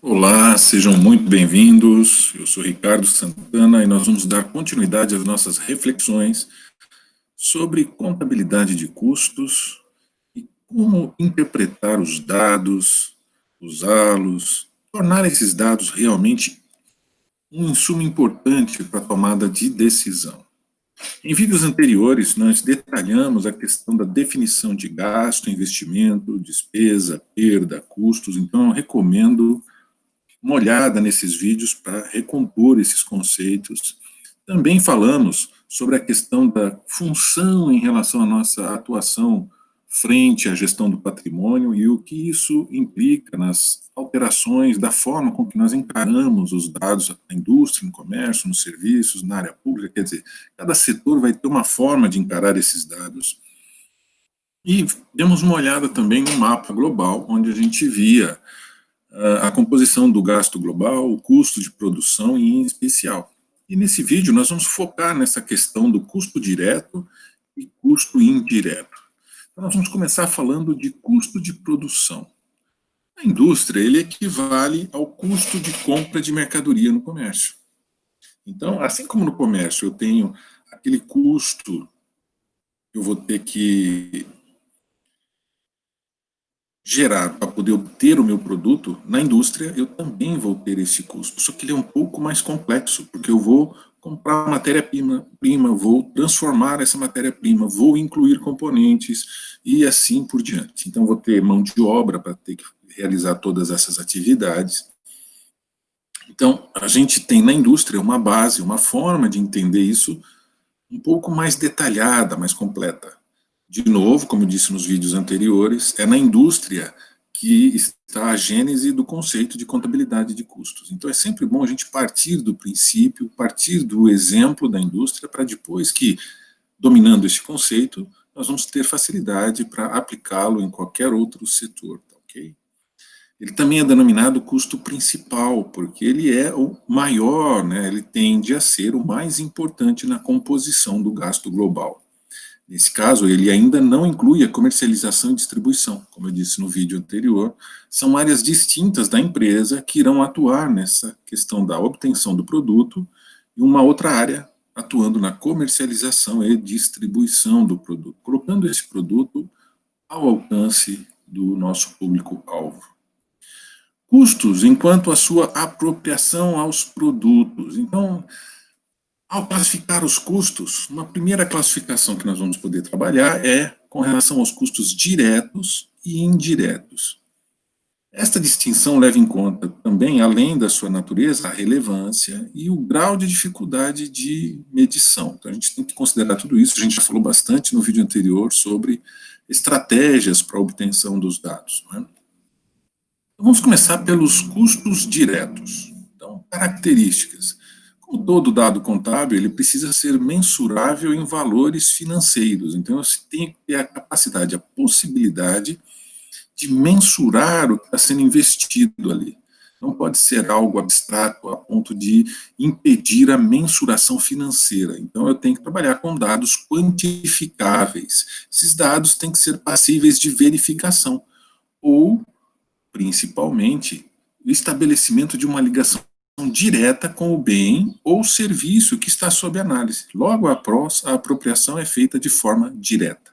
Olá, sejam muito bem-vindos. Eu sou Ricardo Santana e nós vamos dar continuidade às nossas reflexões sobre contabilidade de custos e como interpretar os dados, usá-los, tornar esses dados realmente um insumo importante para a tomada de decisão. Em vídeos anteriores, nós detalhamos a questão da definição de gasto, investimento, despesa, perda, custos, então eu recomendo uma olhada nesses vídeos para recompor esses conceitos. Também falamos sobre a questão da função em relação à nossa atuação frente à gestão do patrimônio e o que isso implica nas alterações da forma com que nós encaramos os dados na indústria, no comércio, nos serviços, na área pública, quer dizer, cada setor vai ter uma forma de encarar esses dados. E demos uma olhada também no mapa global, onde a gente via a composição do gasto global, o custo de produção e em especial. E nesse vídeo nós vamos focar nessa questão do custo direto e custo indireto. Então nós vamos começar falando de custo de produção. Na indústria, ele equivale ao custo de compra de mercadoria no comércio. Então, assim como no comércio eu tenho aquele custo que eu vou ter que gerar para poder obter o meu produto, na indústria eu também vou ter esse custo, só que ele é um pouco mais complexo, porque eu vou comprar matéria-prima, vou transformar essa matéria-prima, vou incluir componentes e assim por diante. Então vou ter mão de obra para ter que realizar todas essas atividades. Então a gente tem na indústria uma base, uma forma de entender isso um pouco mais detalhada, mais completa. De novo, como eu disse nos vídeos anteriores, é na indústria que está a gênese do conceito de contabilidade de custos. Então é sempre bom a gente partir do princípio, partir do exemplo da indústria, para depois que, dominando esse conceito, nós vamos ter facilidade para aplicá-lo em qualquer outro setor, tá ok? Ele também é denominado custo principal, porque ele é o maior, né, ele tende a ser o mais importante na composição do gasto global. Nesse caso, ele ainda não inclui a comercialização e distribuição. Como eu disse no vídeo anterior, são áreas distintas da empresa que irão atuar nessa questão da obtenção do produto e uma outra área atuando na comercialização e distribuição do produto, colocando esse produto ao alcance do nosso público-alvo. Custos, enquanto a sua apropriação aos produtos. Então, ao classificar os custos, uma primeira classificação que nós vamos poder trabalhar é com relação aos custos diretos e indiretos. Esta distinção leva em conta também, além da sua natureza, a relevância e o grau de dificuldade de medição. Então a gente tem que considerar tudo isso, a gente já falou bastante no vídeo anterior sobre estratégias para a obtenção dos dados, né? Então, vamos começar pelos custos diretos. Então, características. Como todo dado contábil, ele precisa ser mensurável em valores financeiros. Então, você tem que ter a capacidade, a possibilidade de mensurar o que está sendo investido ali. Não pode ser algo abstrato a ponto de impedir a mensuração financeira. Então, eu tenho que trabalhar com dados quantificáveis. Esses dados têm que ser passíveis de verificação ou, principalmente, o estabelecimento de uma ligação direta com o bem ou serviço que está sob análise. Logo, a apropriação é feita de forma direta.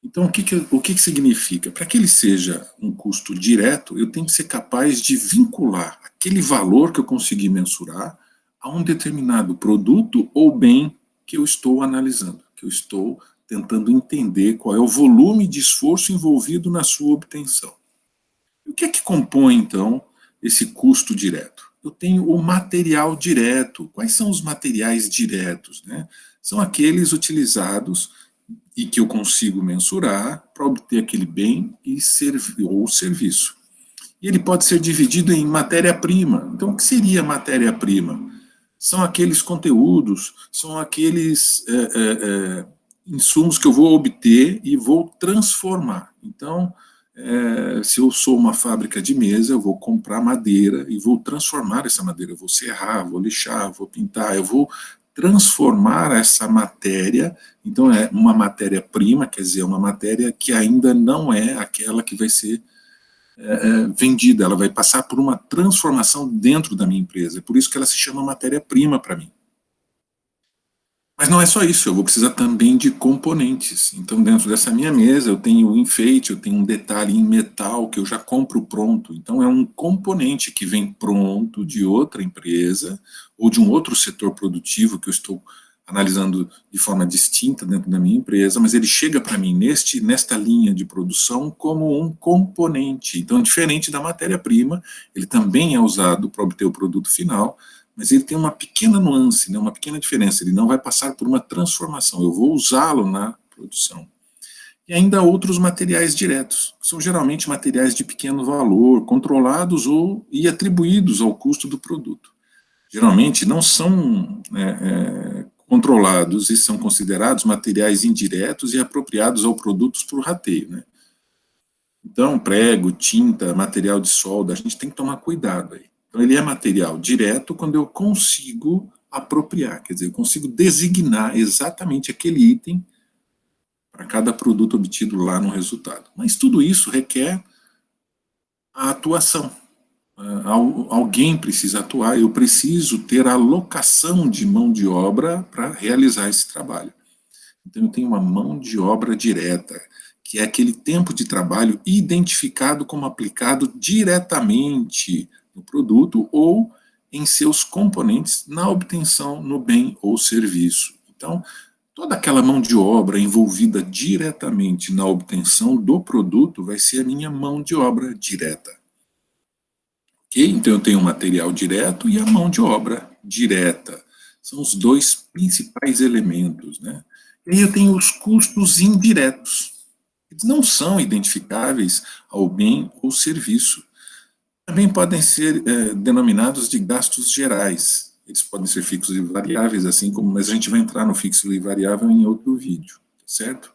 Então, o que significa? Para que ele seja um custo direto, eu tenho que ser capaz de vincular aquele valor que eu consegui mensurar a um determinado produto ou bem que eu estou analisando, que eu estou tentando entender qual é o volume de esforço envolvido na sua obtenção. O que é que compõe, então, esse custo direto? Eu tenho o material direto. Quais são os materiais diretos, né? São aqueles utilizados e que eu consigo mensurar para obter aquele bem ou serviço. E ele pode ser dividido em matéria-prima. Então, o que seria matéria-prima? São aqueles conteúdos, são aqueles insumos que eu vou obter e vou transformar. Então, se eu sou uma fábrica de mesa, eu vou comprar madeira e vou transformar essa madeira, eu vou serrar, vou lixar, vou pintar, eu vou transformar essa matéria. Então é uma matéria-prima, quer dizer, uma matéria que ainda não é aquela que vai ser vendida, ela vai passar por uma transformação dentro da minha empresa. É por isso que ela se chama matéria-prima para mim. Mas não é só isso, eu vou precisar também de componentes. Então, dentro dessa minha mesa, eu tenho um enfeite, eu tenho um detalhe em metal que eu já compro pronto. Então, é um componente que vem pronto de outra empresa ou de um outro setor produtivo que eu estou analisando de forma distinta dentro da minha empresa, mas ele chega para mim nesta linha de produção como um componente. Então, diferente da matéria-prima, ele também é usado para obter o produto final, mas ele tem uma pequena nuance, né, uma pequena diferença, ele não vai passar por uma transformação, eu vou usá-lo na produção. E ainda outros materiais diretos, que são geralmente materiais de pequeno valor, controlados e atribuídos ao custo do produto. Geralmente não são controlados e são considerados materiais indiretos e apropriados ao produto por rateio, né? Então, prego, tinta, material de solda, a gente tem que tomar cuidado aí. Então, ele é material direto quando eu consigo apropriar, quer dizer, eu consigo designar exatamente aquele item para cada produto obtido lá no resultado. Mas tudo isso requer a atuação. Alguém precisa atuar, eu preciso ter a alocação de mão de obra para realizar esse trabalho. Então, eu tenho uma mão de obra direta, que é aquele tempo de trabalho identificado como aplicado diretamente no produto ou em seus componentes na obtenção no bem ou serviço. Então, toda aquela mão de obra envolvida diretamente na obtenção do produto vai ser a minha mão de obra direta. Ok? Então, eu tenho o material direto e a mão de obra direta. São os dois principais elementos, né? E aí eu tenho os custos indiretos. Eles não são identificáveis ao bem ou serviço. Também podem ser denominados de gastos gerais. Eles podem ser fixos e variáveis, assim como, mas a gente vai entrar no fixo e variável em outro vídeo, certo?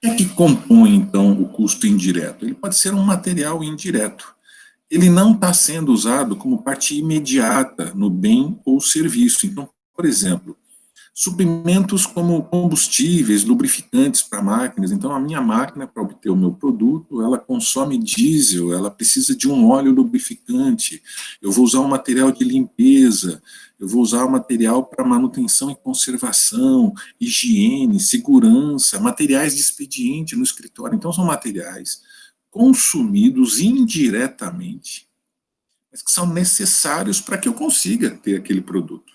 O que compõe, então, o custo indireto? Ele pode ser um material indireto. Ele não está sendo usado como parte imediata no bem ou serviço. Então, por exemplo, suprimentos como combustíveis, lubrificantes para máquinas. Então, a minha máquina, para obter o meu produto, ela consome diesel, ela precisa de um óleo lubrificante. Eu vou usar um material de limpeza, eu vou usar um material para manutenção e conservação, higiene, segurança, materiais de expediente no escritório. Então, são materiais consumidos indiretamente, mas que são necessários para que eu consiga ter aquele produto.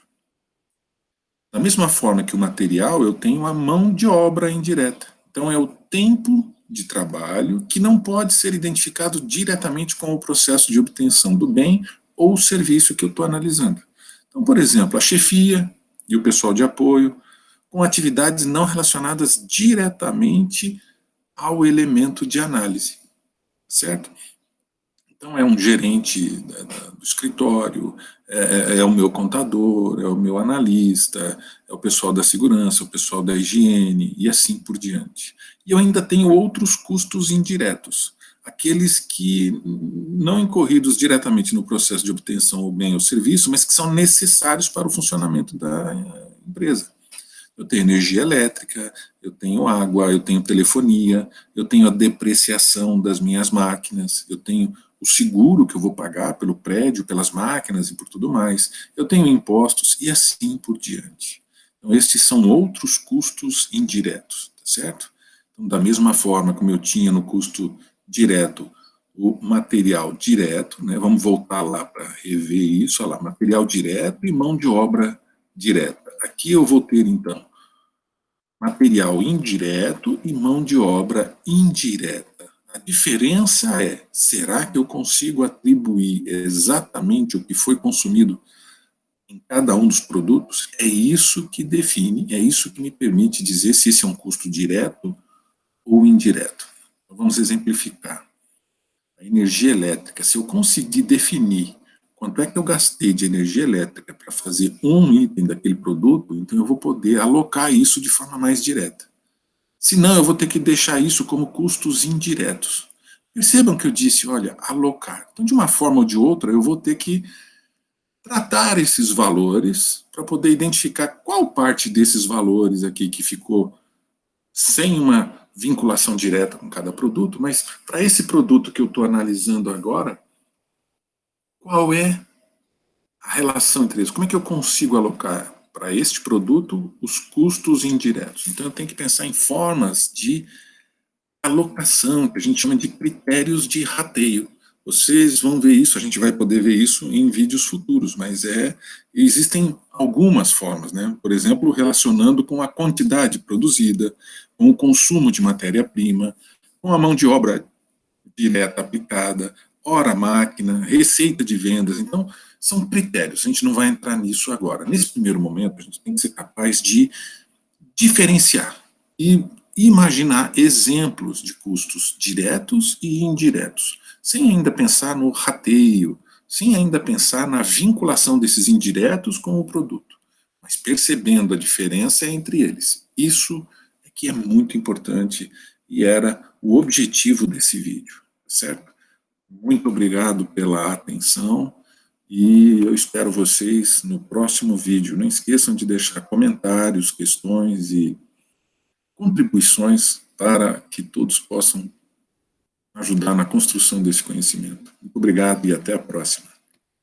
Da mesma forma que o material, eu tenho a mão de obra indireta. Então, é o tempo de trabalho que não pode ser identificado diretamente com o processo de obtenção do bem ou serviço que eu estou analisando. Então, por exemplo, a chefia e o pessoal de apoio, com atividades não relacionadas diretamente ao elemento de análise, certo? Então, é um gerente do escritório, é o meu contador, é o meu analista, é o pessoal da segurança, o pessoal da higiene, e assim por diante. E eu ainda tenho outros custos indiretos, aqueles que não incorridos diretamente no processo de obtenção ou bem ou serviço, mas que são necessários para o funcionamento da empresa. Eu tenho energia elétrica, eu tenho água, eu tenho telefonia, eu tenho a depreciação das minhas máquinas, eu tenho o seguro que eu vou pagar pelo prédio, pelas máquinas e por tudo mais, eu tenho impostos e assim por diante. Então, estes são outros custos indiretos, tá certo? Então, da mesma forma como eu tinha no custo direto o material direto, né, vamos voltar lá para rever isso, olha lá, material direto e mão de obra direta. Aqui eu vou ter, então, material indireto e mão de obra indireta. A diferença é, será que eu consigo atribuir exatamente o que foi consumido em cada um dos produtos? É isso que define, é isso que me permite dizer se esse é um custo direto ou indireto. Então, vamos exemplificar. A energia elétrica, se eu conseguir definir quanto é que eu gastei de energia elétrica para fazer um item daquele produto, então eu vou poder alocar isso de forma mais direta. Senão, eu vou ter que deixar isso como custos indiretos. Percebam que eu disse, olha, alocar. Então, de uma forma ou de outra, eu vou ter que tratar esses valores para poder identificar qual parte desses valores aqui que ficou sem uma vinculação direta com cada produto, mas para esse produto que eu estou analisando agora, qual é a relação entre eles? Como é que eu consigo alocar para este produto os custos indiretos? Então eu tenho que pensar em formas de alocação, que a gente chama de critérios de rateio. Vocês vão ver isso, a gente vai poder ver isso em vídeos futuros, mas existem algumas formas, né? Por exemplo, relacionando com a quantidade produzida, com o consumo de matéria-prima, com a mão de obra direta aplicada, hora máquina, receita de vendas. Então, são critérios, a gente não vai entrar nisso agora. Nesse primeiro momento, a gente tem que ser capaz de diferenciar e imaginar exemplos de custos diretos e indiretos, sem ainda pensar no rateio, sem ainda pensar na vinculação desses indiretos com o produto, mas percebendo a diferença entre eles. Isso é que é muito importante e era o objetivo desse vídeo, certo? Muito obrigado pela atenção e eu espero vocês no próximo vídeo. Não esqueçam de deixar comentários, questões e contribuições para que todos possam ajudar na construção desse conhecimento. Muito obrigado e até a próxima.